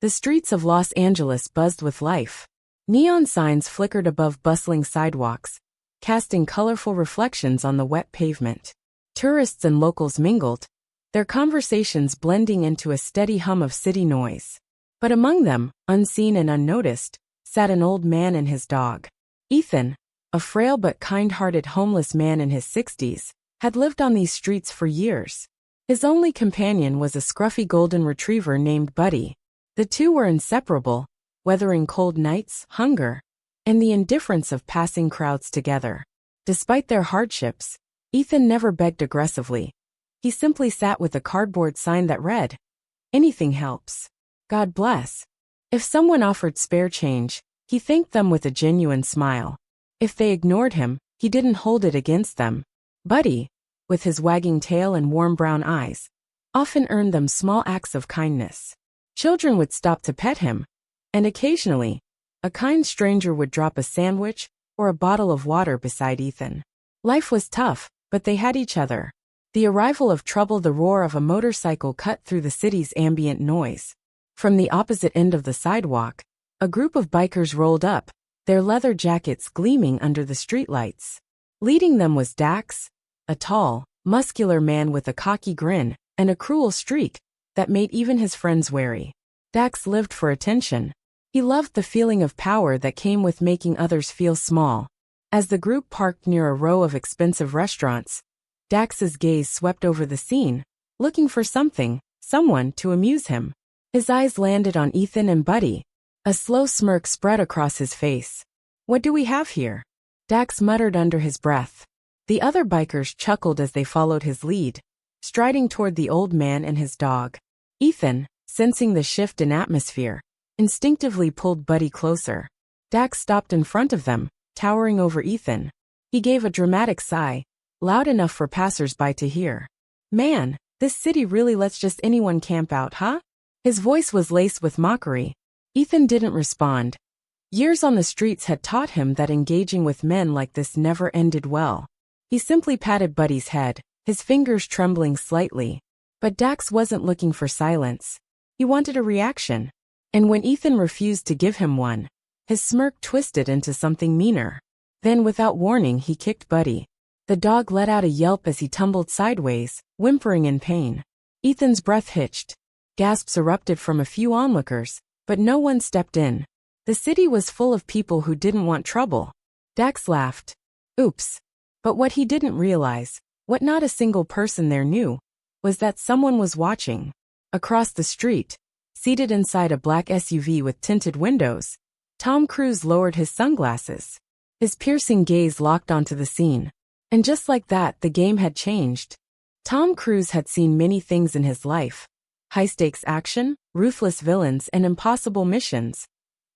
The streets of Los Angeles buzzed with life. Neon signs flickered above bustling sidewalks, casting colorful reflections on the wet pavement. Tourists and locals mingled, their conversations blending into a steady hum of city noise. But among them, unseen and unnoticed, sat an old man and his dog. Ethan, a frail but kind-hearted homeless man in his 60s, had lived on these streets for years. His only companion was a scruffy golden retriever named Buddy. The two were inseparable, weathering cold nights, hunger, and the indifference of passing crowds together. Despite their hardships, Ethan never begged aggressively. He simply sat with a cardboard sign that read, "Anything helps. God bless." If someone offered spare change, he thanked them with a genuine smile. If they ignored him, he didn't hold it against them. Buddy, with his wagging tail and warm brown eyes, often earned them small acts of kindness. Children would stop to pet him, and occasionally, a kind stranger would drop a sandwich or a bottle of water beside Ethan. Life was tough, but they had each other. The arrival of trouble, the roar of a motorcycle cut through the city's ambient noise. From the opposite end of the sidewalk, a group of bikers rolled up, their leather jackets gleaming under the streetlights. Leading them was Dax, a tall, muscular man with a cocky grin and a cruel streak that made even his friends wary. Dax lived for attention. He loved the feeling of power that came with making others feel small. As the group parked near a row of expensive restaurants, Dax's gaze swept over the scene, looking for someone to amuse him. His eyes landed on Ethan and Buddy. A slow smirk spread across his face. "What do we have here?" Dax muttered under his breath. The other bikers chuckled as they followed his lead, striding toward the old man and his dog. Ethan, sensing the shift in atmosphere, instinctively pulled Buddy closer. Dax stopped in front of them, towering over Ethan. He gave a dramatic sigh, loud enough for passers-by to hear. "Man, this city really lets just anyone camp out, huh?" His voice was laced with mockery. Ethan didn't respond. Years on the streets had taught him that engaging with men like this never ended well. He simply patted Buddy's head, his fingers trembling slightly. But Dax wasn't looking for silence. He wanted a reaction. And when Ethan refused to give him one, his smirk twisted into something meaner. Then without warning he kicked Buddy. The dog let out a yelp as he tumbled sideways, whimpering in pain. Ethan's breath hitched. Gasps erupted from a few onlookers, but no one stepped in. The city was full of people who didn't want trouble. Dax laughed. Oops. But what he didn't realize, what not a single person there knew, was that someone was watching. Across the street, seated inside a black SUV with tinted windows, Tom Cruise lowered his sunglasses. His piercing gaze locked onto the scene. And just like that, the game had changed. Tom Cruise had seen many things in his life. High-stakes action, ruthless villains, and impossible missions.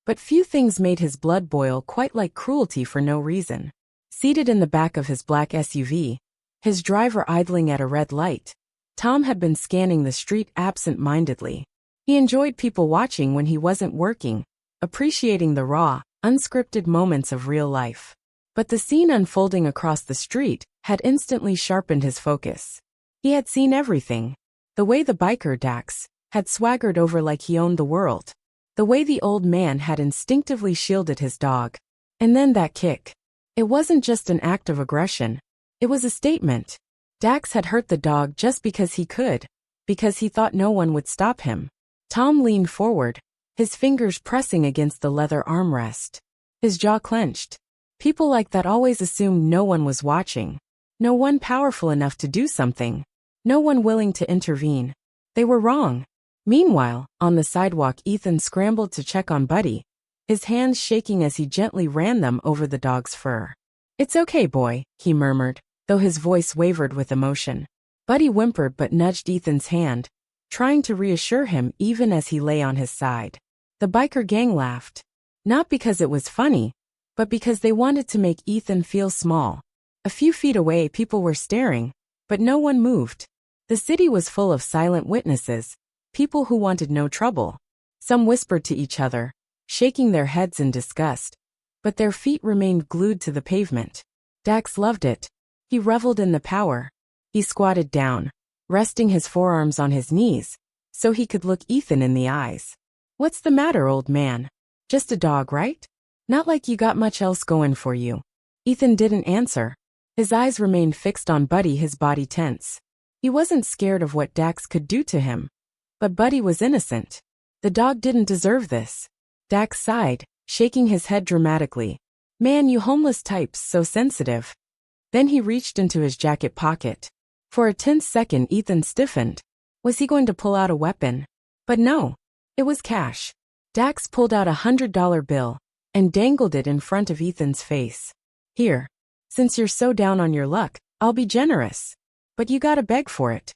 But few things made his blood boil quite like cruelty for no reason. Seated in the back of his black SUV, his driver idling at a red light, Tom had been scanning the street absent-mindedly. He enjoyed people watching when he wasn't working, appreciating the raw, unscripted moments of real life. But the scene unfolding across the street had instantly sharpened his focus. He had seen everything. The way the biker Dax had swaggered over like he owned the world. The way the old man had instinctively shielded his dog. And then that kick. It wasn't just an act of aggression. It was a statement. Dax had hurt the dog just because he could, because he thought no one would stop him. Tom leaned forward, his fingers pressing against the leather armrest. His jaw clenched. People like that always assumed no one was watching. No one powerful enough to do something. No one willing to intervene. They were wrong. Meanwhile, on the sidewalk, Ethan scrambled to check on Buddy, his hands shaking as he gently ran them over the dog's fur. "It's okay, boy," he murmured, though his voice wavered with emotion. Buddy whimpered but nudged Ethan's hand, trying to reassure him even as he lay on his side. The biker gang laughed. Not because it was funny, but because they wanted to make Ethan feel small. A few feet away, people were staring, but no one moved. The city was full of silent witnesses, people who wanted no trouble. Some whispered to each other, shaking their heads in disgust, but their feet remained glued to the pavement. Dax loved it. He reveled in the power. He squatted down, resting his forearms on his knees, so he could look Ethan in the eyes. "What's the matter, old man? Just a dog, right? Not like you got much else going for you." Ethan didn't answer. His eyes remained fixed on Buddy, his body tense. He wasn't scared of what Dax could do to him. But Buddy was innocent. The dog didn't deserve this. Dax sighed, shaking his head dramatically. "Man, you homeless types, so sensitive." Then he reached into his jacket pocket. For a tense second, Ethan stiffened. Was he going to pull out a weapon? But no. It was cash. Dax pulled out $100 bill and dangled it in front of Ethan's face. "Here. Since you're so down on your luck, I'll be generous. But you gotta beg for it."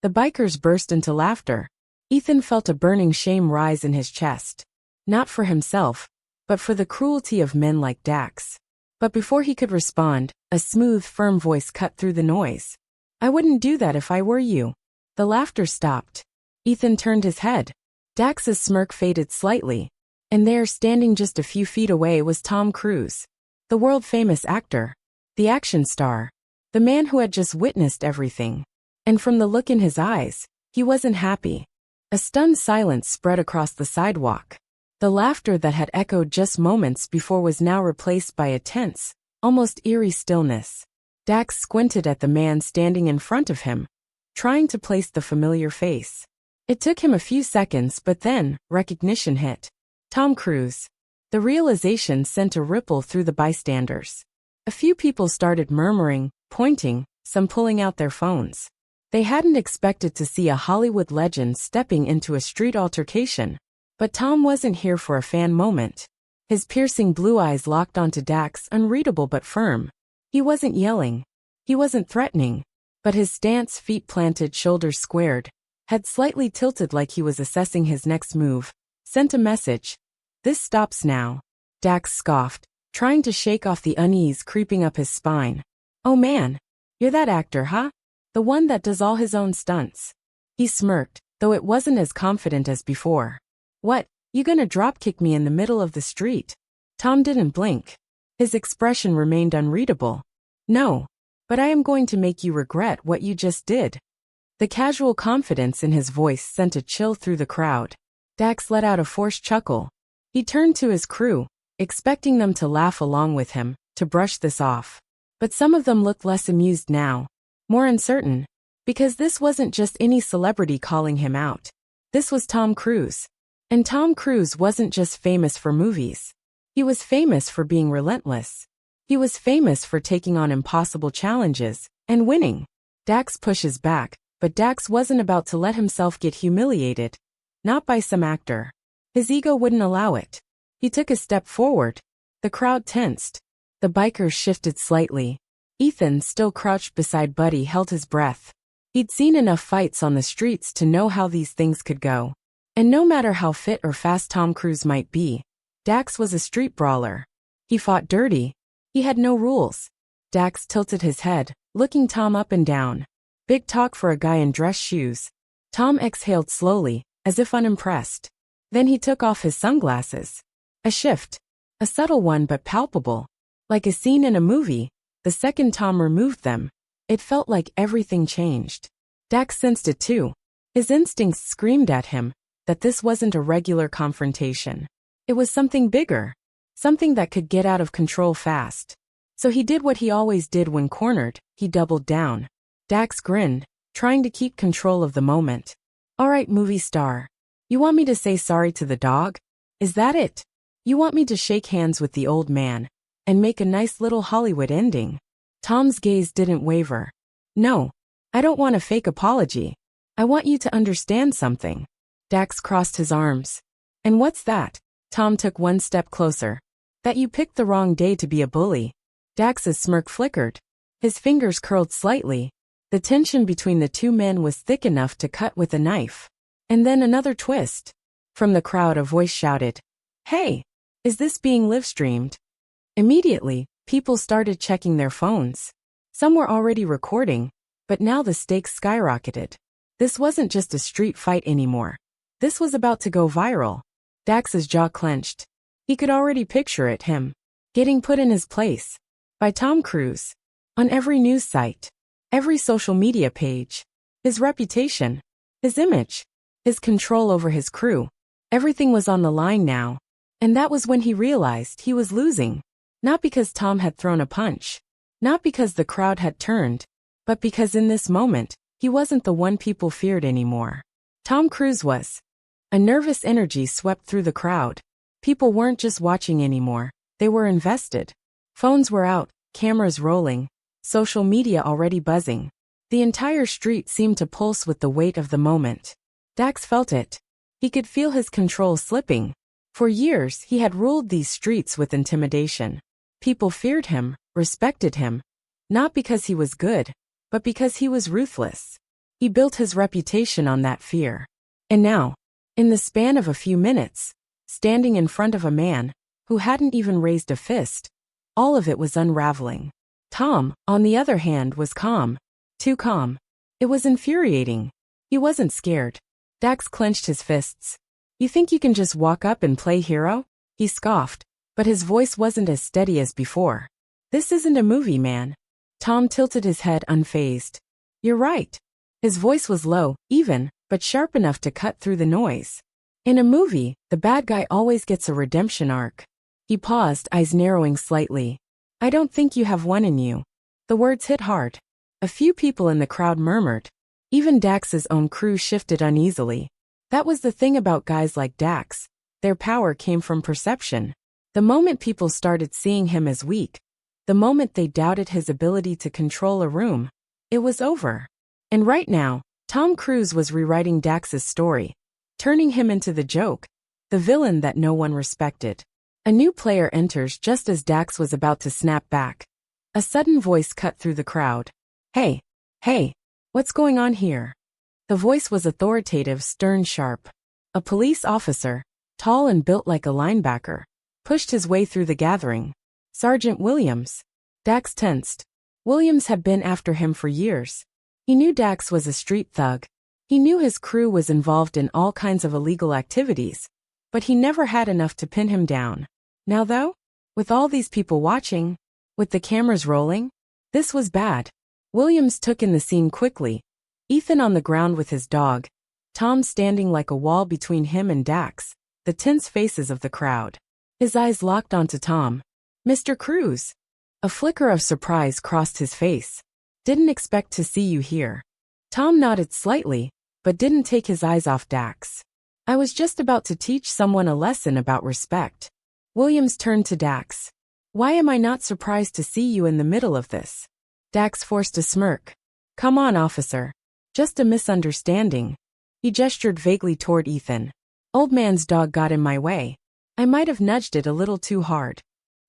The bikers burst into laughter. Ethan felt a burning shame rise in his chest. Not for himself, but for the cruelty of men like Dax. But before he could respond, a smooth, firm voice cut through the noise. "I wouldn't do that if I were you." The laughter stopped. Ethan turned his head. Dax's smirk faded slightly. And there, standing just a few feet away, was Tom Cruise. The world-famous actor. The action star. The man who had just witnessed everything. And from the look in his eyes, he wasn't happy. A stunned silence spread across the sidewalk. The laughter that had echoed just moments before was now replaced by a tense, almost eerie stillness. Dax squinted at the man standing in front of him, trying to place the familiar face. It took him a few seconds, but then, recognition hit. Tom Cruise. The realization sent a ripple through the bystanders. A few people started murmuring, pointing, some pulling out their phones. They hadn't expected to see a Hollywood legend stepping into a street altercation. But Tom wasn't here for a fan moment. His piercing blue eyes locked onto Dax, unreadable but firm. He wasn't yelling. He wasn't threatening. But his stance, feet planted, shoulders squared, had slightly tilted like he was assessing his next move, sent a message. "This stops now." Dax scoffed, trying to shake off the unease creeping up his spine. "Oh man, you're that actor, huh? The one that does all his own stunts." He smirked, though it wasn't as confident as before. "What, you gonna dropkick me in the middle of the street?" Tom didn't blink. His expression remained unreadable. "No, but I am going to make you regret what you just did." The casual confidence in his voice sent a chill through the crowd. Dax let out a forced chuckle. He turned to his crew, expecting them to laugh along with him, to brush this off. But some of them looked less amused now, more uncertain, because this wasn't just any celebrity calling him out. This was Tom Cruise. And Tom Cruise wasn't just famous for movies. He was famous for being relentless. He was famous for taking on impossible challenges and winning. Dax pushes back, but Dax wasn't about to let himself get humiliated. Not by some actor. His ego wouldn't allow it. He took a step forward. The crowd tensed. The bikers shifted slightly. Ethan, still crouched beside Buddy, held his breath. He'd seen enough fights on the streets to know how these things could go. And no matter how fit or fast Tom Cruise might be, Dax was a street brawler. He fought dirty. He had no rules. Dax tilted his head, looking Tom up and down. Big talk for a guy in dress shoes. Tom exhaled slowly, as if unimpressed. Then he took off his sunglasses. A shift. A subtle one but palpable. Like a scene in a movie, the second Tom removed them, it felt like everything changed. Dax sensed it too. His instincts screamed at him that this wasn't a regular confrontation. It was something bigger. Something that could get out of control fast. So he did what he always did when cornered, he doubled down. Dax grinned, trying to keep control of the moment. "All right, movie star. You want me to say sorry to the dog? Is that it? You want me to shake hands with the old man and make a nice little Hollywood ending?" Tom's gaze didn't waver. "No, I don't want a fake apology. I want you to understand something." Dax crossed his arms. "And what's that?" Tom took one step closer. "That you picked the wrong day to be a bully." Dax's smirk flickered. His fingers curled slightly. The tension between the two men was thick enough to cut with a knife. And then another twist. From the crowd a voice shouted, "Hey, is this being live-streamed?" Immediately, people started checking their phones. Some were already recording, but now the stakes skyrocketed. This wasn't just a street fight anymore. This was about to go viral. Dax's jaw clenched. He could already picture it, him getting put in his place by Tom Cruise. On every news site, every social media page. His reputation, his image, his control over his crew. Everything was on the line now. And that was when he realized he was losing. Not because Tom had thrown a punch. Not because the crowd had turned. But because in this moment, he wasn't the one people feared anymore. Tom Cruise was. A nervous energy swept through the crowd. People weren't just watching anymore. They were invested. Phones were out, cameras rolling, social media already buzzing. The entire street seemed to pulse with the weight of the moment. Dax felt it. He could feel his control slipping. For years, he had ruled these streets with intimidation. People feared him, respected him. Not because he was good, but because he was ruthless. He built his reputation on that fear. And now, in the span of a few minutes, standing in front of a man who hadn't even raised a fist, all of it was unraveling. Tom, on the other hand, was calm. Too calm. It was infuriating. He wasn't scared. Dax clenched his fists. You think you can just walk up and play hero? He scoffed, but his voice wasn't as steady as before. This isn't a movie, man. Tom tilted his head unfazed. You're right. His voice was low, even, but sharp enough to cut through the noise. In a movie, the bad guy always gets a redemption arc. He paused, eyes narrowing slightly. I don't think you have one in you. The words hit hard. A few people in the crowd murmured. Even Dax's own crew shifted uneasily. That was the thing about guys like Dax. Their power came from perception. The moment people started seeing him as weak, the moment they doubted his ability to control a room, it was over. And right now, Tom Cruise was rewriting Dax's story, turning him into the joke, the villain that no one respected. A new player enters just as Dax was about to snap back. A sudden voice cut through the crowd. Hey, what's going on here? The voice was authoritative, stern, sharp. A police officer, tall and built like a linebacker, pushed his way through the gathering. Sergeant Williams. Dax tensed. Williams had been after him for years. He knew Dax was a street thug. He knew his crew was involved in all kinds of illegal activities, but he never had enough to pin him down. Now though, with all these people watching, with the cameras rolling, this was bad. Williams took in the scene quickly. Ethan on the ground with his dog, Tom standing like a wall between him and Dax, the tense faces of the crowd. His eyes locked onto Tom. Mr. Cruise. A flicker of surprise crossed his face. Didn't expect to see you here. Tom nodded slightly, but didn't take his eyes off Dax. I was just about to teach someone a lesson about respect. Williams turned to Dax. Why am I not surprised to see you in the middle of this? Dax forced a smirk. Come on, officer. Just a misunderstanding. He gestured vaguely toward Ethan. Old man's dog got in my way. I might have nudged it a little too hard.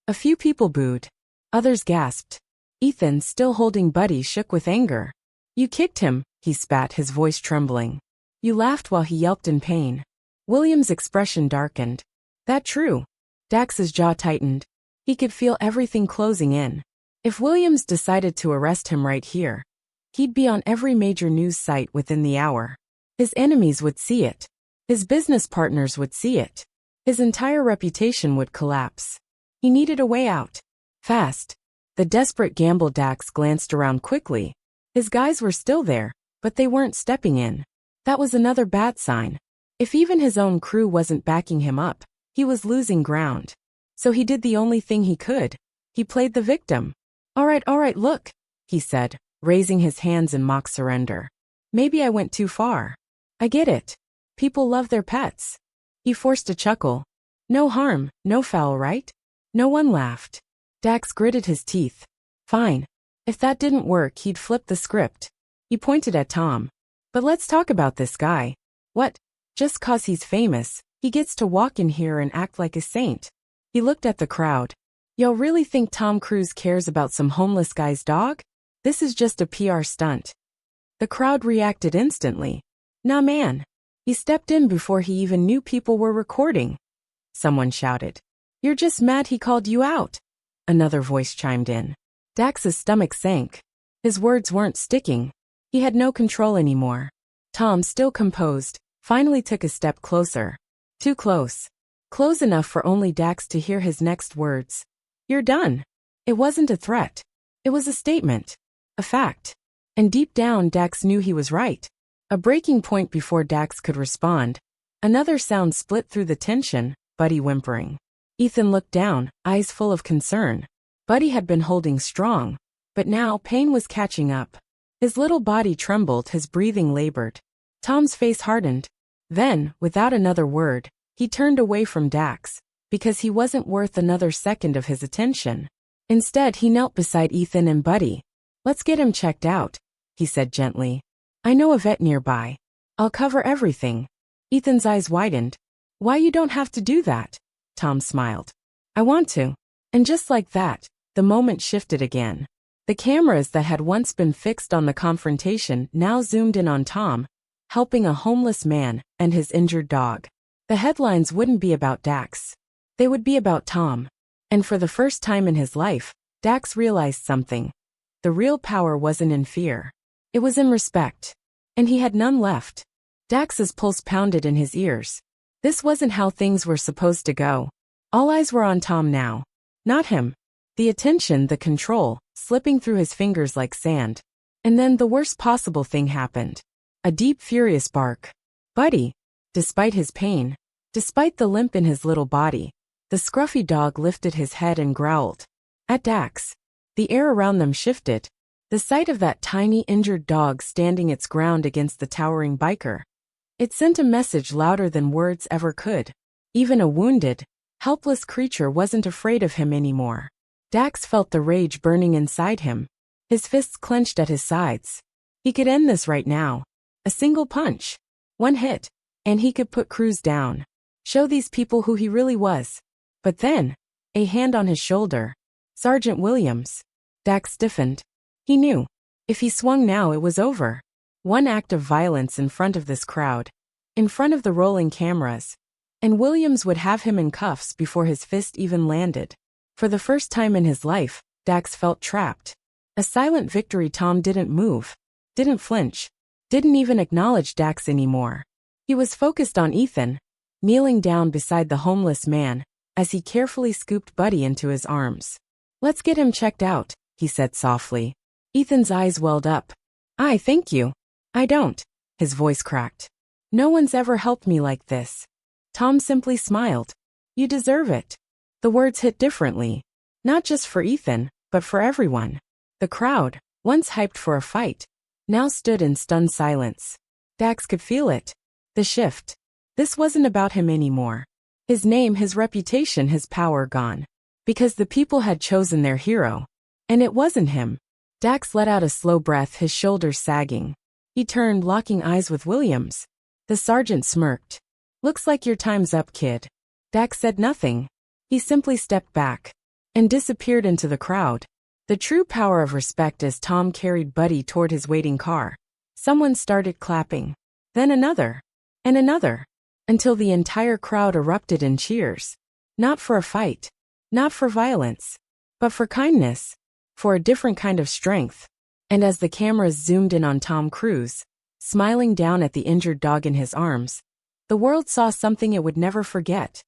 A few people booed. Others gasped. Ethan, still holding Buddy, shook with anger. You kicked him, he spat, his voice trembling. You laughed while he yelped in pain. Williams' expression darkened. That true? Dax's jaw tightened. He could feel everything closing in. If Williams decided to arrest him right here, he'd be on every major news site within the hour. His enemies would see it. His business partners would see it. His entire reputation would collapse. He needed a way out. Fast. The desperate gamble. Dax glanced around quickly. His guys were still there, but they weren't stepping in. That was another bad sign. If even his own crew wasn't backing him up, he was losing ground. So he did the only thing he could. He played the victim. All right, look, he said, raising his hands in mock surrender. Maybe I went too far. I get it. People love their pets. He forced a chuckle. No harm, no foul, right? No one laughed. Dax gritted his teeth. Fine. If that didn't work, he'd flip the script. He pointed at Tom. But let's talk about this guy. What? Just 'cause he's famous, he gets to walk in here and act like a saint. He looked at the crowd. Y'all really think Tom Cruise cares about some homeless guy's dog? This is just a PR stunt. The crowd reacted instantly. Nah, man. He stepped in before he even knew people were recording. Someone shouted. You're just mad he called you out. Another voice chimed in. Dax's stomach sank. His words weren't sticking. He had no control anymore. Tom, still composed, finally took a step closer. Too close. Close enough for only Dax to hear his next words. You're done. It wasn't a threat. It was a statement. A fact. And deep down, Dax knew he was right. A breaking point before Dax could respond. Another sound split through the tension, Buddy whimpering. Ethan looked down, eyes full of concern. Buddy had been holding strong, but now pain was catching up. His little body trembled, his breathing labored. Tom's face hardened. Then, without another word, he turned away from Dax, because he wasn't worth another second of his attention. Instead, he knelt beside Ethan and Buddy. "Let's get him checked out," he said gently. "I know a vet nearby. I'll cover everything." Ethan's eyes widened. "Why, you don't have to do that," Tom smiled. "I want to." And just like that, the moment shifted again. The cameras that had once been fixed on the confrontation now zoomed in on Tom, helping a homeless man and his injured dog. The headlines wouldn't be about Dax. They would be about Tom. And for the first time in his life, Dax realized something. The real power wasn't in fear. It was in respect. And he had none left. Dax's pulse pounded in his ears. This wasn't how things were supposed to go. All eyes were on Tom now. Not him. The attention, the control, slipping through his fingers like sand. And then the worst possible thing happened. A deep, furious bark. Buddy, despite his pain, despite the limp in his little body, the scruffy dog lifted his head and growled. At Dax. The air around them shifted. The sight of that tiny, injured dog standing its ground against the towering biker. It sent a message louder than words ever could. Even a wounded, helpless creature wasn't afraid of him anymore. Dax felt the rage burning inside him. His fists clenched at his sides. He could end this right now. A single punch. One hit. And he could put Cruz down. Show these people who he really was. But then, a hand on his shoulder. Sergeant Williams. Dax stiffened. He knew. If he swung now, it was over. One act of violence in front of this crowd. In front of the rolling cameras. And Williams would have him in cuffs before his fist even landed. For the first time in his life, Dax felt trapped. A silent victory. Tom didn't move. Didn't flinch. Didn't even acknowledge Dax anymore. He was focused on Ethan, kneeling down beside the homeless man, as he carefully scooped Buddy into his arms. "Let's get him checked out," he said softly. Ethan's eyes welled up. Thank you." "I don't." His voice cracked. "No one's ever helped me like this." Tom simply smiled. "You deserve it." The words hit differently. Not just for Ethan, but for everyone. The crowd, once hyped for a fight, now stood in stunned silence. Dax could feel it. The shift. This wasn't about him anymore. His name, his reputation, his power gone. Because the people had chosen their hero. And it wasn't him. Dax let out a slow breath, his shoulders sagging. He turned, locking eyes with Williams. The sergeant smirked. "Looks like your time's up, kid." Dax said nothing. He simply stepped back. And disappeared into the crowd. The true power of respect as Tom carried Buddy toward his waiting car. Someone started clapping. Then another. And another. Until the entire crowd erupted in cheers. Not for a fight. Not for violence. But for kindness. For a different kind of strength. And as the cameras zoomed in on Tom Cruise, smiling down at the injured dog in his arms, the world saw something it would never forget.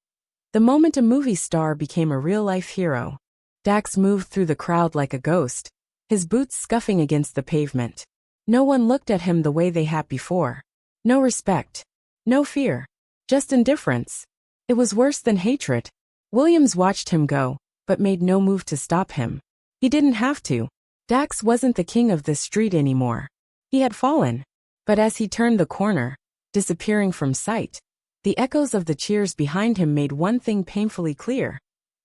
The moment a movie star became a real-life hero. Dax moved through the crowd like a ghost, his boots scuffing against the pavement. No one looked at him the way they had before. No respect. No fear. Just indifference. It was worse than hatred. Williams watched him go, but made no move to stop him. He didn't have to. Dax wasn't the king of this street anymore. He had fallen. But as he turned the corner, disappearing from sight, the echoes of the cheers behind him made one thing painfully clear.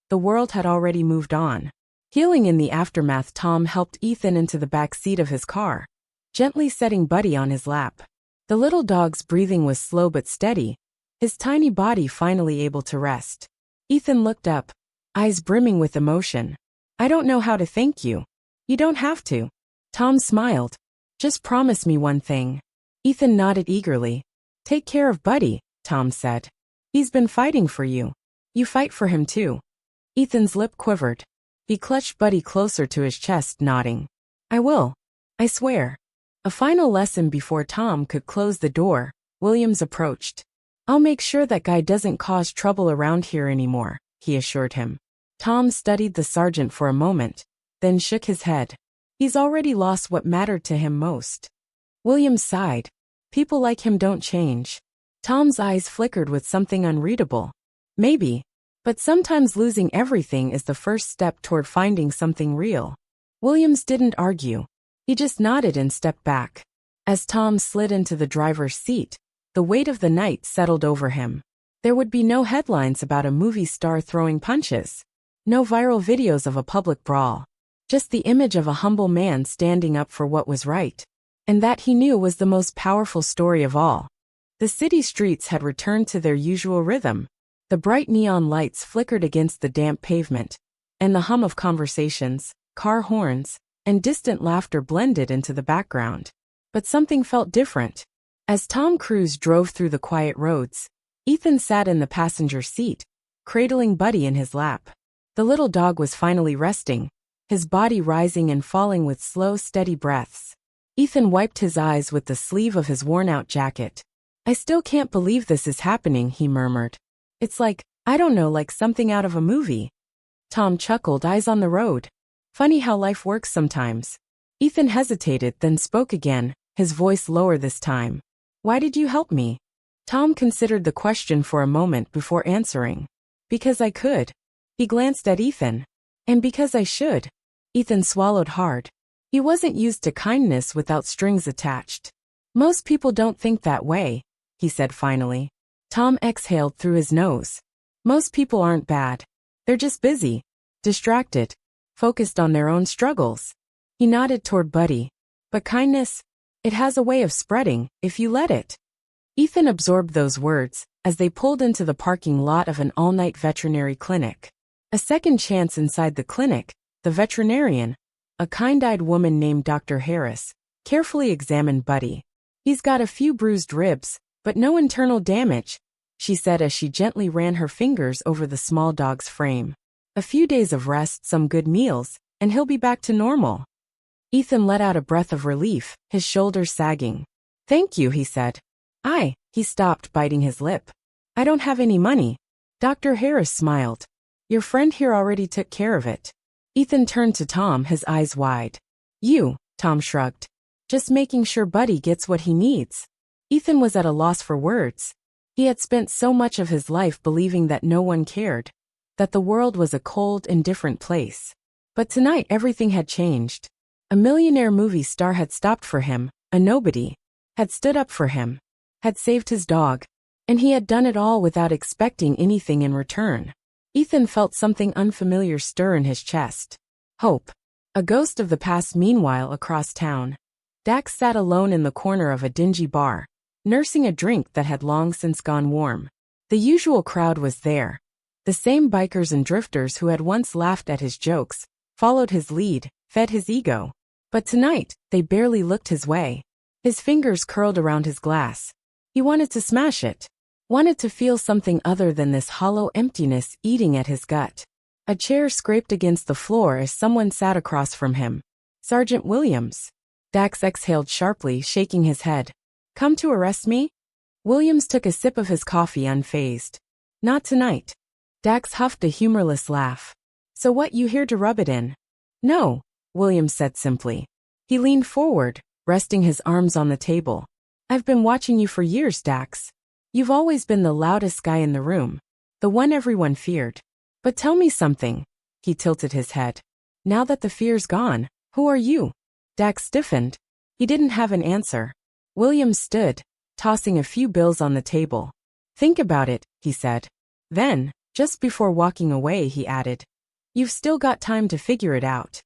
The world had already moved on. Healing in the aftermath, Tom helped Ethan into the back seat of his car, gently setting Buddy on his lap. The little dog's breathing was slow but steady, his tiny body finally able to rest. Ethan looked up, eyes brimming with emotion. "I don't know how to thank you." "You don't have to." Tom smiled. "Just promise me one thing." Ethan nodded eagerly. "Take care of Buddy," Tom said. "He's been fighting for you. You fight for him too." Ethan's lip quivered. He clutched Buddy closer to his chest, nodding. "I will. I swear." A final lesson before Tom could close the door, Williams approached. "I'll make sure that guy doesn't cause trouble around here anymore," he assured him. Tom studied the sergeant for a moment, then shook his head. He's already lost what mattered to him most. Williams sighed. "People like him don't change." Tom's eyes flickered with something unreadable. Maybe. But sometimes losing everything is the first step toward finding something real. Williams didn't argue. He just nodded and stepped back. As Tom slid into the driver's seat, the weight of the night settled over him. There would be no headlines about a movie star throwing punches. No viral videos of a public brawl. Just the image of a humble man standing up for what was right. And that he knew was the most powerful story of all. The city streets had returned to their usual rhythm. The bright neon lights flickered against the damp pavement, and the hum of conversations, car horns, and distant laughter blended into the background. But something felt different. As Tom Cruise drove through the quiet roads, Ethan sat in the passenger seat, cradling Buddy in his lap. The little dog was finally resting, his body rising and falling with slow, steady breaths. Ethan wiped his eyes with the sleeve of his worn-out jacket. "I still can't believe this is happening," he murmured. "It's like, I don't know, like something out of a movie." Tom chuckled, eyes on the road. "Funny how life works sometimes." Ethan hesitated, then spoke again, his voice lower this time. "Why did you help me?" Tom considered the question for a moment before answering. "Because I could." He glanced at Ethan. "And because I should." Ethan swallowed hard. He wasn't used to kindness without strings attached. "Most people don't think that way," he said finally. Tom exhaled through his nose. "Most people aren't bad. They're just busy, distracted, focused on their own struggles." He nodded toward Buddy. "But kindness, it has a way of spreading, if you let it." Ethan absorbed those words as they pulled into the parking lot of an all-night veterinary clinic. A second chance inside the clinic, the veterinarian, a kind-eyed woman named Dr. Harris, carefully examined Buddy. "He's got a few bruised ribs, but no internal damage," she said as she gently ran her fingers over the small dog's frame. "A few days of rest, some good meals, and he'll be back to normal." Ethan let out a breath of relief, his shoulders sagging. "Thank you," he said. He stopped, biting his lip. "I don't have any money." Dr. Harris smiled. "Your friend here already took care of it." Ethan turned to Tom, his eyes wide. "You," Tom shrugged. "Just making sure Buddy gets what he needs." Ethan was at a loss for words. He had spent so much of his life believing that no one cared, that the world was a cold, indifferent place. But tonight everything had changed. A millionaire movie star had stopped for him, a nobody, had stood up for him, had saved his dog, and he had done it all without expecting anything in return. Ethan felt something unfamiliar stir in his chest. Hope. A ghost of the past. Meanwhile, across town, Dax sat alone in the corner of a dingy bar, nursing a drink that had long since gone warm. The usual crowd was there. The same bikers and drifters who had once laughed at his jokes, followed his lead, fed his ego. But tonight, they barely looked his way. His fingers curled around his glass. He wanted to smash it. Wanted to feel something other than this hollow emptiness eating at his gut. A chair scraped against the floor as someone sat across from him. Sergeant Williams. Dax exhaled sharply, shaking his head. "Come to arrest me?" Williams took a sip of his coffee unfazed. "Not tonight." Dax huffed a humorless laugh. "So what, you here to rub it in?" "No," Williams said simply. He leaned forward, resting his arms on the table. "I've been watching you for years, Dax. You've always been the loudest guy in the room, the one everyone feared. But tell me something." He tilted his head. "Now that the fear's gone, who are you?" Dax stiffened. He didn't have an answer. Williams stood, tossing a few bills on the table. "Think about it," he said. Then, just before walking away, he added, "You've still got time to figure it out."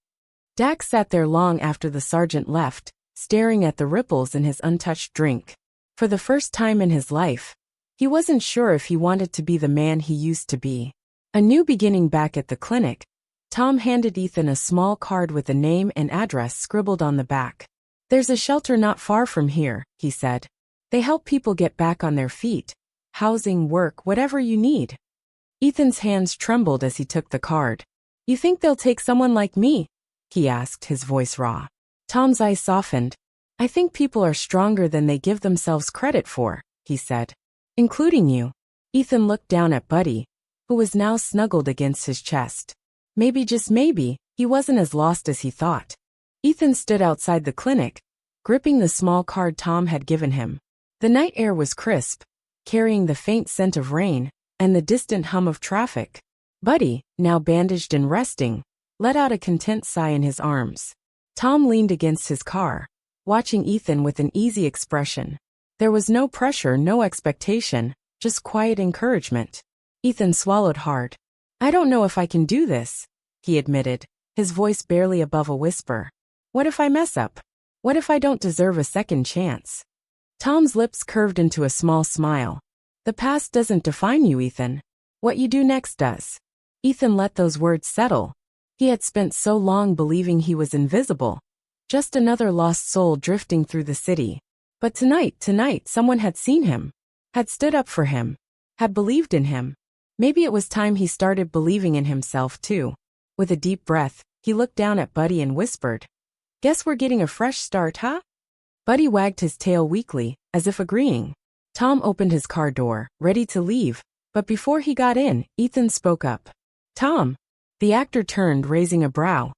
Dax sat there long after the sergeant left, staring at the ripples in his untouched drink. For the first time in his life, he wasn't sure if he wanted to be the man he used to be. A new beginning. Back at the clinic, Tom handed Ethan a small card with a name and address scribbled on the back. "There's a shelter not far from here," he said. "They help people get back on their feet. Housing, work, whatever you need." Ethan's hands trembled as he took the card. "You think they'll take someone like me?" he asked, his voice raw. Tom's eyes softened. "I think people are stronger than they give themselves credit for," he said. "Including you." Ethan looked down at Buddy, who was now snuggled against his chest. Maybe, just maybe, he wasn't as lost as he thought. Ethan stood outside the clinic, gripping the small card Tom had given him. The night air was crisp, carrying the faint scent of rain and the distant hum of traffic. Buddy, now bandaged and resting, let out a content sigh in his arms. Tom leaned against his car, watching Ethan with an easy expression. There was no pressure, no expectation, just quiet encouragement. Ethan swallowed hard. I don't know if I can do this, he admitted, his voice barely above a whisper. What if I mess up? What if I don't deserve a second chance? Tom's lips curved into a small smile. The past doesn't define you, Ethan. What you do next does. Ethan let those words settle. He had spent so long believing he was invisible. Just another lost soul drifting through the city. But tonight, someone had seen him. Had stood up for him. Had believed in him. Maybe it was time he started believing in himself too. With a deep breath, he looked down at Buddy and whispered, Guess we're getting a fresh start, huh? Buddy wagged his tail weakly, as if agreeing. Tom opened his car door, ready to leave, but before he got in, Ethan spoke up. Tom. The actor turned, raising a brow.